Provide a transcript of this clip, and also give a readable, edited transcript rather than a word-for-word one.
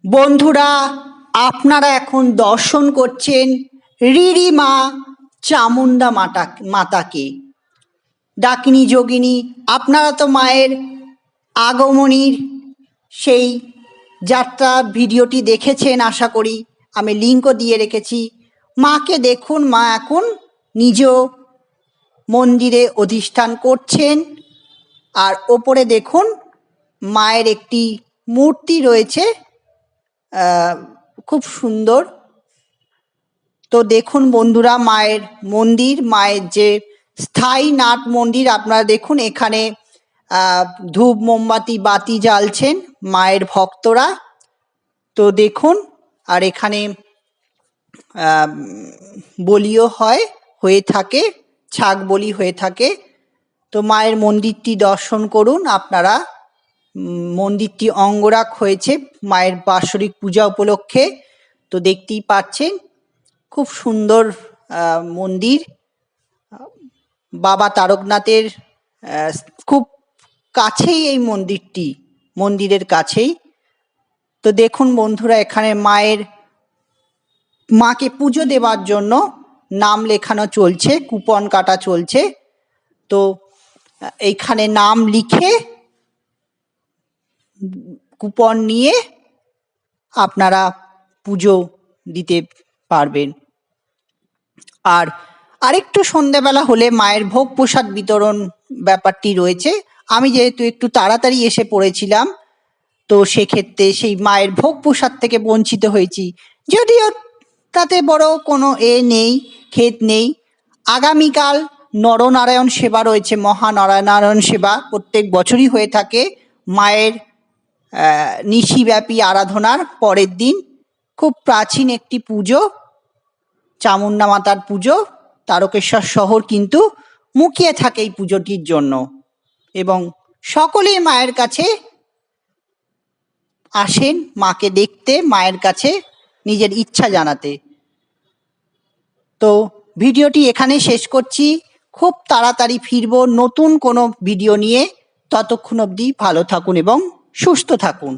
বন্ধুরা, আপনারা এখন দর্শন করছেন রিরি মা চামুণ্ডা মাতাকে, ডাকিনী যোগিনী। আপনারা তো মায়ের আগমনীর সেই যাত্রা ভিডিওটি দেখেছেন আশা করি, আমি লিঙ্কও দিয়ে রেখেছি। মাকে দেখুন, মা এখন নিজ মন্দিরে অধিষ্ঠান করছেন। আর ওপরে দেখুন মায়ের একটি মূর্তি রয়েছে, খুব সুন্দর। তো দেখুন বন্ধুরা, মায়ের মন্দির, মায়ের যে স্থায়ী নাট মন্দির, আপনারা দেখুন এখানে ধূপ মোমবাতি বাতি জ্বালছেন মায়ের ভক্তরা। তো দেখুন, আর এখানে বলিও হয়ে থাকে, ছাগ বলি হয়ে থাকে। তো মায়ের মন্দিরটি দর্শন করুন আপনারা। মন্দিরটি অঙ্গরাগ হয়েছে মায়ের বাৎসরিক পূজা উপলক্ষে। তো দেখতেই পাচ্ছেন খুব সুন্দর মন্দির। বাবা তারকনাথের খুব কাছেই এই মন্দিরটি, মন্দিরের কাছেই। তো দেখুন বন্ধুরা, এখানে মাকে পুজো দেওয়ার জন্য নাম লেখানো চলছে, কুপন কাটা চলছে। তো এইখানে নাম লিখে কুপন নিয়ে আপনারা পুজো দিতে পারবেন। আর আরেকটু সন্ধ্যাবেলা হলে মায়ের ভোগ প্রসাদ বিতরণ ব্যাপারটি রয়েছে। আমি যেহেতু একটু তাড়াতাড়ি এসে পড়েছিলাম, তো সেক্ষেত্রে সেই মায়ের ভোগ প্রসাদ থেকে বঞ্চিত হয়েছি, যদিও তাতে বড় কোনো খেদ নেই। আগামীকাল নরনারায়ণ সেবা রয়েছে, মহানারায়ণ সেবা প্রত্যেক বছরই হয়ে থাকে। মায়ের নিশিব্যাপী আরাধনার পরের দিন খুব প্রাচীন একটি পুজো, চামুণ্ডা মাতার পুজো। তারকেশ্বর শহর কিন্তু মুখিয়ে থাকে এই পুজোটির জন্য, এবং সকলেই মায়ের কাছে আসেন মাকে দেখতে, মায়ের কাছে নিজের ইচ্ছা জানাতে। তো ভিডিওটি এখানে শেষ করছি, খুব তাড়াতাড়ি ফিরবো নতুন কোনো ভিডিও নিয়ে। ততক্ষণ অবধি ভালো থাকুন এবং সুস্থ থাকুন।